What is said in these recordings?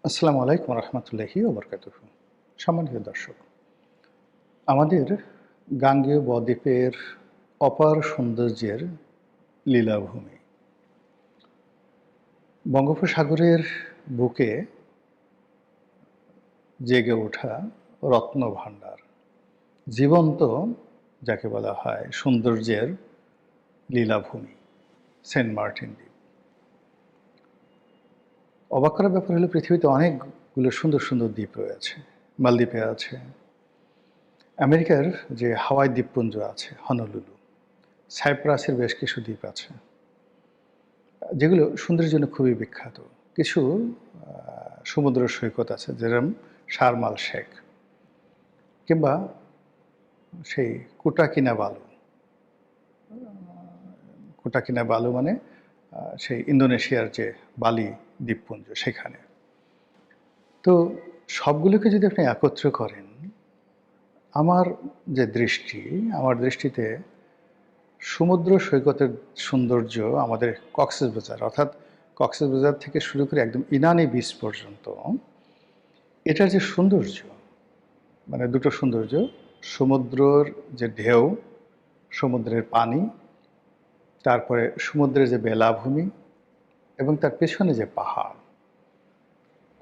আসসালামু আলাইকুম রহমতুল্লাহি ওবরকাতুহু। সম্মানিত দর্শক, আমাদের গাঙ্গেয় বদ্বীপের অপার সৌন্দর্যের লীলাভূমি বঙ্গোপসাগরের বুকে জেগে ওঠা রত্নভাণ্ডার, জীবন্ত যাকে বলা হয় সৌন্দর্যের লীলাভূমি সেন্ট মার্টিন দ্বীপ। অবাক করার ব্যাপার হলো পৃথিবীতে অনেকগুলো সুন্দর সুন্দর দ্বীপ রয়েছে। মালদ্বীপে আছে, আমেরিকার যে হাওয়াই দ্বীপপুঞ্জ আছে হনলুলু, সাইপ্রাসের বেশ কিছু দ্বীপ আছে যেগুলো সুন্দরের জন্য খুবই বিখ্যাত। কিছু সমুদ্র সৈকত আছে যেরকম শারমাল শেখ, কিংবা সেই কুটাকিনা বালু মানে সেই ইন্দোনেশিয়ার যে বালি দ্বীপপুঞ্জ সেখানে। তো সবগুলোকে যদি আপনি একত্র করেন, আমার আমার দৃষ্টিতে সমুদ্র সৈকতের সৌন্দর্য আমাদের কক্সবাজার, অর্থাৎ কক্সবাজার থেকে শুরু করে একদম ইনানি বিচ পর্যন্ত, এটার যে সৌন্দর্য, মানে দুটো সৌন্দর্য, সমুদ্রের যে ঢেউ, সমুদ্রের পানি, তারপরে সমুদ্রের যে বেলাভূমি এবং তার পেছনে যে পাহাড়,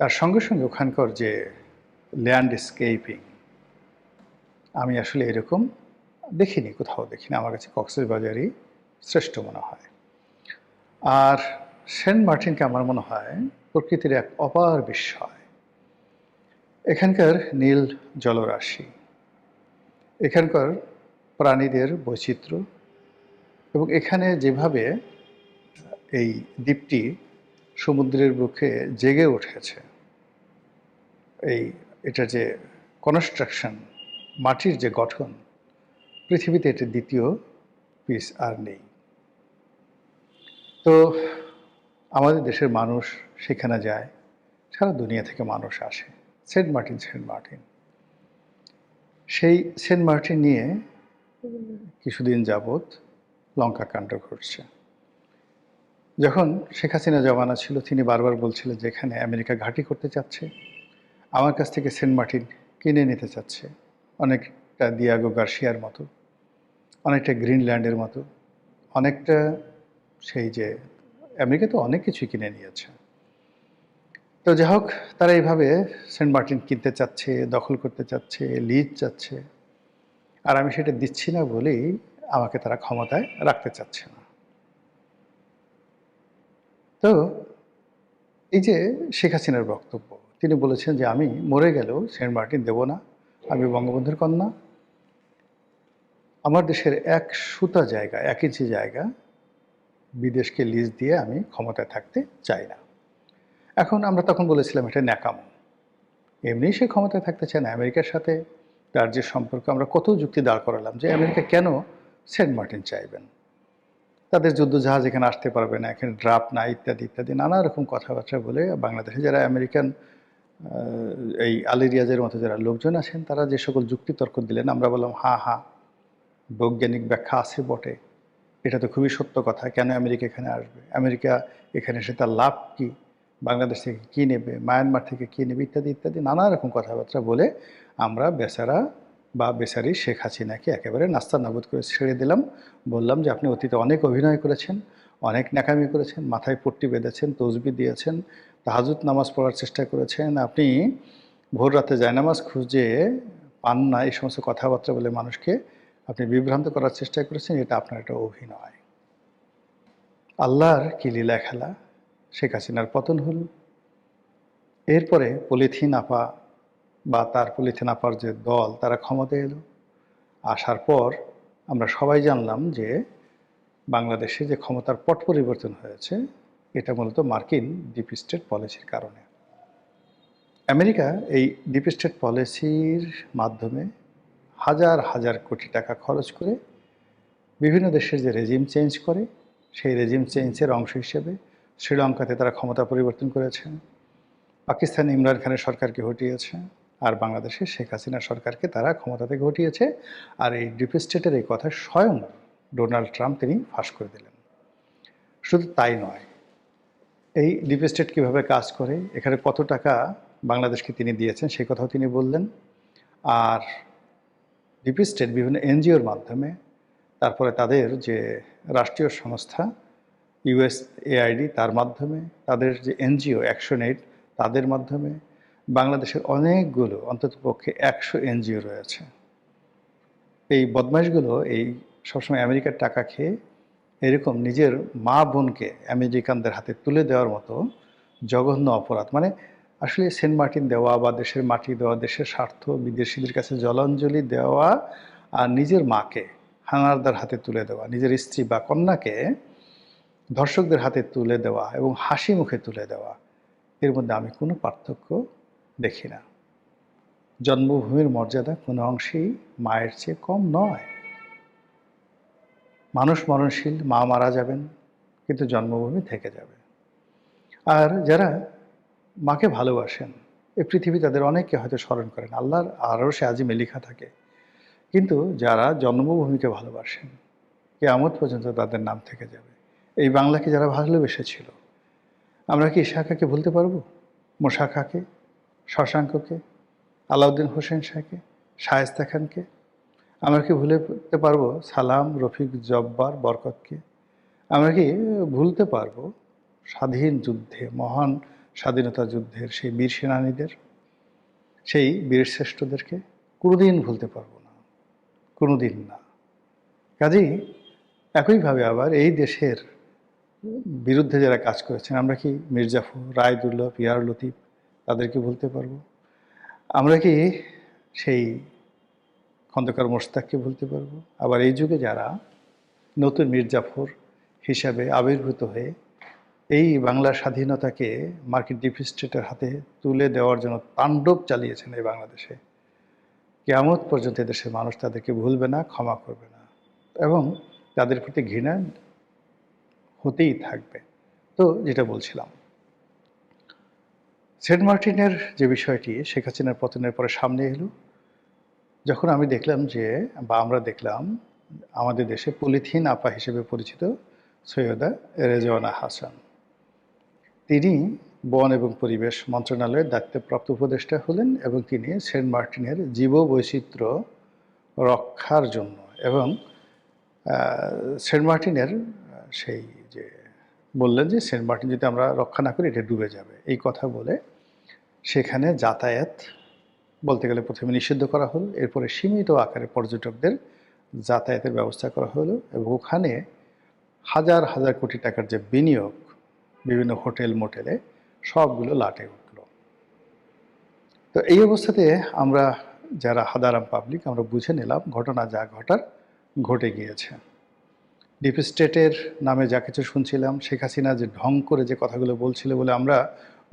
তার সঙ্গে সঙ্গে ওখানকার যে ল্যান্ডস্কেপিং, আমি আসলে এরকম কোথাও দেখিনি। আমার কাছে কক্সবাজারই শ্রেষ্ঠ মনে হয়। আর সেন্ট মার্টিনকে আমার মনে হয় প্রকৃতির এক অপার বিস্ময়। এখানকার নীল জলরাশি, এখানকার প্রাণীদের বৈচিত্র্য, এবং এখানে যেভাবে এই দ্বীপটি সমুদ্রের বুকে জেগে উঠেছে, এটা যে কনস্ট্রাকশন, মাটির যে গঠন, পৃথিবীতে এটা দ্বিতীয় পিস আর নেই। তো আমাদের দেশের মানুষ সেখানে যায়, সারা দুনিয়া থেকে মানুষ আসে। সেন্ট মার্টিন সেই সেন্ট মার্টিন নিয়ে কিছুদিন যাবৎ লঙ্কাকাণ্ড ঘটছে। যখন শেখ হাসিনা জমানা ছিল, তিনি বারবার বলছিলেন যে এখানে আমেরিকা ঘাঁটি করতে চাচ্ছে, আমার কাছ থেকে সেন্ট মার্টিন কিনে নিতে চাচ্ছে, অনেকটা দিয়াগো গার্সিয়ার মতো, অনেকটা গ্রিনল্যান্ডের মতো, অনেকটা সেই যে আমেরিকা তো অনেক কিছুই কিনে নিয়েছে। তো যাই হোক, তারা এইভাবে সেন্ট মার্টিন কিনতে চাচ্ছে, দখল করতে চাচ্ছে, লিজ চাচ্ছে, আর আমি সেটা দিচ্ছি না বলেই আমাকে তারা ক্ষমতায় রাখতে চাচ্ছে না। তো এই যে শেখ হাসিনার বক্তব্য, তিনি বলেছেন যে আমি মরে গেলেও সেন্ট মার্টিন দেব না, আমি বঙ্গবন্ধুর কন্যা, আমার দেশের এক সুতা জায়গা, 1 ইঞ্চি জায়গা বিদেশকে লিজ দিয়ে আমি ক্ষমতায় থাকতে চাই না। এখন আমরা তখন বলেছিলাম এটা ন্যাকামো, এমনি সে ক্ষমতায় থাকতে চায় না। আমেরিকার সাথে তার যে সম্পর্ক, আমরা কত যুক্তি দাঁড় করালাম যে আমেরিকা কেন সেন্ট মার্টিন চাইবেন, তাদের যুদ্ধজাহাজ এখানে আসতে পারবে না, এখানে ড্রাফট নাই, ইত্যাদি ইত্যাদি নানা রকম কথাবার্তা বলে বাংলাদেশে যারা আমেরিকান এই আলী রিয়াজের মতো যারা লোকজন আছেন, তারা যে সকল যুক্তি তর্ক দিলেন, আমরা বললাম হ্যাঁ, বৈজ্ঞানিক ব্যাখ্যা আছে বটে, এটা তো খুবই সত্য কথা। কেন আমেরিকা এখানে আসবে, আমেরিকা এখানে এসে তার লাভ কি, বাংলাদেশ থেকে কী নেবে, মায়ানমার থেকে কী নেবে, ইত্যাদি ইত্যাদি নানা রকম কথাবার্তা বলে আমরা বেচারা বা বেচারি শেখ হাসিনাকে একেবারে নাস্তানাবুদ করে ছেড়ে দিলাম। বললাম যে আপনি অতীতে অনেক অভিনয় করেছেন, অনেক ন্যাকামি করেছেন, মাথায় পট্টি বেঁধেছেন, তসবি দিয়েছেন, তাহাজ্জুদ নামাজ পড়ার চেষ্টা করেছেন, আপনি ভোর রাতে জায়নামাজ খুঁজে পান না, এই সমস্ত কথাবার্তা বলে মানুষকে আপনি বিভ্রান্ত করার চেষ্টা করেছেন, এটা আপনার একটা অভিনয়। আল্লাহর কি লীলা খেলা, শেখ হাসিনার পতন হল। এরপরে পলিথিন আপা বা তার পলিথিন আপার যে দল, তারা ক্ষমতায় এলো। আসার পর আমরা সবাই জানলাম যে বাংলাদেশে যে ক্ষমতার পট পরিবর্তন হয়েছে, এটা মূলত মার্কিন ডিপ স্টেট পলিসির কারণে। আমেরিকা এই ডিপ স্টেট পলিসির মাধ্যমে হাজার হাজার কোটি টাকা খরচ করে বিভিন্ন দেশের যে রেজিম চেঞ্জ করে, সেই রেজিম চেঞ্জের অংশ হিসেবে শ্রীলঙ্কাতে তারা ক্ষমতা পরিবর্তন করেছে, পাকিস্তানে ইমরান খানের সরকারকে হটিয়েছে, আর বাংলাদেশে শেখ হাসিনা সরকারকে তারা ক্ষমতা থেকে হটিয়েছে। আর এই ডিপ স্টেটের এই কথা স্বয়ং ডোনাল্ড ট্রাম্প তিনি ফাঁস করে দিলেন। শুধু তাই নয়, এই ডিপ স্টেট কীভাবে কাজ করে, এখানে কত টাকা বাংলাদেশকে তিনি দিয়েছেন সেই কথাও তিনি বললেন। আর ডিপ স্টেট বিভিন্ন এনজিওর মাধ্যমে, তারপরে তাদের যে রাষ্ট্রীয় সংস্থা ইউএসএআইডি তার মাধ্যমে, তাদের যে এনজিও অ্যাকশন এইড তাদের মাধ্যমে, বাংলাদেশের অনেকগুলো অন্ততপক্ষে 100 এনজিও রয়েছে। এই বদমাইশগুলো এই সবসময় আমেরিকার টাকা খেয়ে এরকম নিজের মা বোনকে আমেরিকানদের হাতে তুলে দেওয়ার মতো জঘন্য অপরাধ, মানে আসলে সেন্ট মার্টিন দেওয়া বা দেশের মাটি দেওয়া, দেশের স্বার্থ বিদেশিদের কাছে জলাঞ্জলি দেওয়া, আর নিজের মাকে হানাদার হাতে তুলে দেওয়া, নিজের স্ত্রী বা কন্যাকে ধর্ষকদের হাতে তুলে দেওয়া এবং হাসি মুখে তুলে দেওয়া, এর মধ্যে আমি কোনো পার্থক্য দেখি না। জন্মভূমির মর্যাদা কোনো অংশেই মায়ের চেয়ে কম নয়। মানুষ মরণশীল, মা মারা যাবেন, কিন্তু জন্মভূমি থেকে যাবে। আর যারা মাকে ভালোবাসেন, এই পৃথিবী তাদের অনেককে হয়তো স্মরণ করেন, আল্লাহর আরশে আজিমে লেখা থাকে, কিন্তু যারা জন্মভূমিকে ভালোবাসেন কিয়ামত পর্যন্ত তাদের নাম থেকে যাবে। এই বাংলাকে যারা ভালোবেসেছিল, আমরা কি ইশাখাকে ভুলতে পারবো? মোশাখাকে, শশাঙ্ককে, আলাউদ্দিন হোসেন শাহকে, শায়েস্তা খানকে? আমরা কি ভুলতে পারবো সালাম, রফিক, জব্বার, বরকতকে? আমরা কি ভুলতে পারবো স্বাধীন যুদ্ধে, মহান স্বাধীনতা যুদ্ধের সেই বীর সেনানীদের, সেই বীরশ্রেষ্ঠদেরকে? কোনোদিন ভুলতে পারবো না, কোনোদিন না। কাজেই একইভাবে আবার এই দেশের বিরুদ্ধে যারা কাজ করেছেন, আমরা কি মির্জাফর, রায়দুল্লাহ, পিয়ার লতিফ তাদেরকে ভুলতে পারবো? আমরা কি সেই খন্দকার মোশতাককে ভুলতে পারবো? আবার এই যুগে যারা নতুন মির্জাফর হিসাবে আবির্ভূত হয়ে এই বাংলার স্বাধীনতাকে মার্কিন ডিপ স্টেটের হাতে তুলে দেওয়ার জন্য তাণ্ডব চালিয়েছেন এই বাংলাদেশে, কিয়ামত পর্যন্ত এদেশের মানুষ তাদেরকে ভুলবে না, ক্ষমা করবে না, এবং তাদের প্রতি ঘৃণা হতেই থাকবে। তো যেটা বলছিলাম, সেন্ট মার্টিনের যে বিষয়টি শেখ হাসিনার পতনের পরে সামনে এলো, যখন আমি দেখলাম যে, বা আমরা দেখলাম, আমাদের দেশে পলিথিন আপা হিসেবে পরিচিত সৈয়দা রেজওয়ানা হাসান, তিনি বন এবং পরিবেশ মন্ত্রণালয়ের দায়িত্বপ্রাপ্ত উপদেষ্টা হলেন, এবং তিনি সেন্ট মার্টিনের জীববৈচিত্র্য রক্ষার জন্য এবং সেন্ট মার্টিনের সেই যে বললেন যে সেন্ট মার্টিন যদি আমরা রক্ষা না করি এটা ডুবে যাবে, এই কথা বলে সেখানে যাতায়াত বলতে গেলে প্রথমে নিষিদ্ধ করা হলো, এরপরে সীমিত আকারে পর্যটকদের যাতায়াতের ব্যবস্থা করা হলো, এবং ওখানে হাজার হাজার কোটি টাকার যে বিনিয়োগ বিভিন্ন হোটেল মোটেলে, সবগুলো লাটে উঠল। তো এই অবস্থাতে আমরা যারা সাধারণ পাবলিক, আমরা বুঝে নিলাম ঘটনা যা ঘটার ঘটে গিয়েছে। ডিপ স্টেটের নামে যা কিছু শুনছিলাম, শেখ হাসিনা যে ঢং করে যে কথাগুলো বলছিল বলে আমরা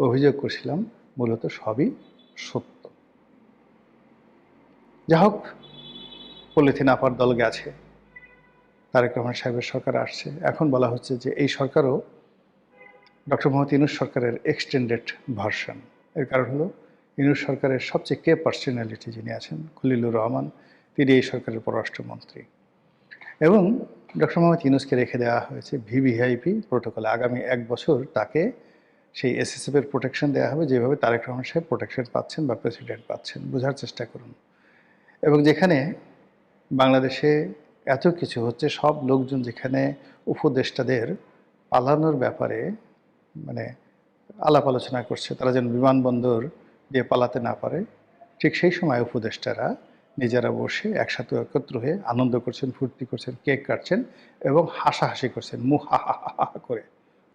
অভিযোগ করছিলাম, মূলত সবই সত্য। যা হোক, পলিথিন আপার দল গেছে, তারেক রহমান সাহেবের সরকার আসছে, এখন বলা হচ্ছে যে এই সরকারও ডক্টর মোহাম্মদ ইউনূস সরকারের এক্সটেন্ডেড ভার্সন। এর কারণ হলো ইউনূস সরকারের সবচেয়ে কে পার্সোনালিটি যিনি আছেন, খলিলুর রহমান, তিনি এই সরকারের পররাষ্ট্রমন্ত্রী, এবং ডক্টর মোহাম্মদ ইউনূসকে রেখে দেওয়া হয়েছে ভিভিআইপি প্রোটোকলে। আগামী 1 বছর তাকে সেই এসএসএফের প্রোটেকশন দেওয়া হবে, যেভাবে তারেক রহমান সাহেব প্রোটেকশন পাচ্ছেন বা প্রেসিডেন্ট পাচ্ছেন, বোঝার চেষ্টা করুন। এবং যেখানে বাংলাদেশে এত কিছু হচ্ছে, সব লোকজন যেখানে উপদেষ্টাদের পালানোর ব্যাপারে মানে আলাপ আলোচনা করছে, তারা যেন বিমানবন্দর দিয়ে পালাতে না পারে, ঠিক সেই সময় উপদেষ্টারা নিজেরা বসে একসাথে একত্র হয়ে আনন্দ করছেন, ফুর্তি করছেন, কেক কাটছেন এবং হাসাহাসি করছেন, মুখ হা হা হা হা করে।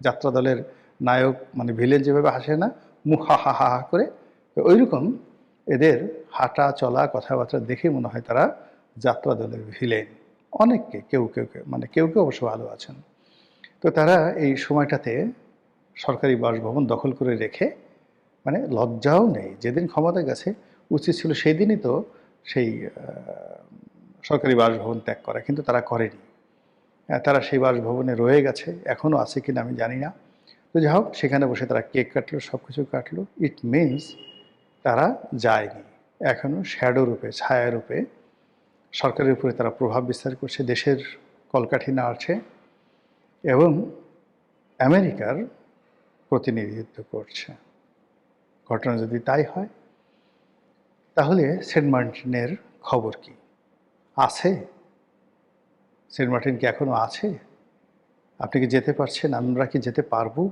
যাত্রা দলের নায়ক মানে ভিলেন যেভাবে হাসে না, মুখ হা হা হা হা করে, ওই রকম এদের হাঁটা চলা কথাবার্তা দেখে মনে হয় তারা যাত্রা দলের ভিলেন। অনেককে, কেউ কেউ মানে কেউ কেউ অবশ্য ভালো আছেন। তো তারা এই সময়টাতে সরকারি বাসভবন দখল করে রেখে, মানে লজ্জাও নেই, যেদিন ক্ষমতা গেছে উচিত ছিল সেই দিনই তো সেই সরকারি বাসভবন ত্যাগ করা, কিন্তু তারা করেনি। তারা সেই বাসভবনে রয়ে গেছে, এখনও আছে কিনা আমি জানি না। তো যাই হোক, সেখানে বসে তারা কেক কাটলো, সব কিছু কাটলো। ইট মিনস তারা যায়নি, এখনও শ্যাডো রূপে, ছায়া রূপে সরকারের উপরে তারা প্রভাব বিস্তার করছে, দেশের কলকাঠি নাড়ছে, এবং আমেরিকার প্রতিনিধিত্ব করছে। ঘটনা যদি তাই হয়, তাহলে সেন্ট মার্টিনের খবর কি? আছে? সেন্ট মার্টিন কি এখনো আছে? আপনি কি যেতে পারছেন? আমরা কি যেতে পারবো?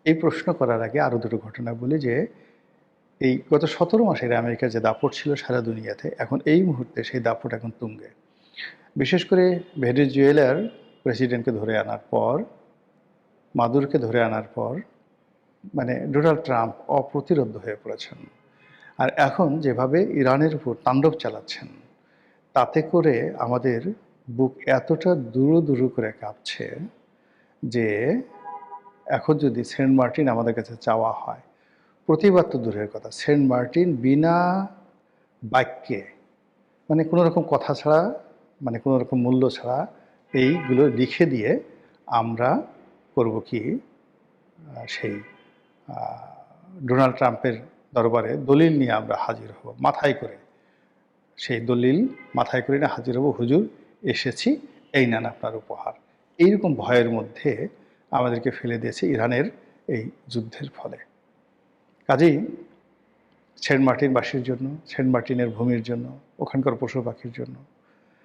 এই প্রশ্ন করার আগে আরও দুটো ঘটনা বলি যে, এই গত ১৭ মাসের আমেরিকার যে দাপট ছিল সারা দুনিয়াতে, এখন এই মুহূর্তে সেই দাপট এখন তুঙ্গে। বিশেষ করে ভেনেজুয়েলার প্রেসিডেন্টকে ধরে আনার পর, মাদুরোকে ধরে আনার পর, মানে ডোনাল্ড ট্রাম্প অপ্রতিরোধ্য হয়ে পড়েছেন। আর এখন যেভাবে ইরানের উপর তাণ্ডব চালাচ্ছেন, তাতে করে আমাদের বুক এতটা দুরু দুরু করে কাঁপছে যে এখন যদি সেন্ট মার্টিন আমাদের কাছে চাওয়া হয়, প্রতিবাদ তো দূরের কথা, সেন্ট মার্টিন বিনা বাক্যে, মানে কোনো রকম কথা ছাড়া, মানে কোনো রকম মূল্য ছাড়া এইগুলো লিখে দিয়ে আমরা করব কি, সেই ডোনাল্ড ট্রাম্পের দরবারে দলিল নিয়ে আমরা হাজির হব মাথায় করে। সেই দলিল মাথায় করে না হাজির হব, হুজুর এসেছি, এই নেন আপনার উপহার। এইরকম ভয়ের মধ্যে আমাদেরকে ফেলে দিয়েছে ইরানের এই যুদ্ধের ফলে। কাজেই সেন্ট মার্টিনবাসীর জন্য, সেন্ট মার্টিনের ভূমির জন্য, ওখানকার পশু পাখির জন্য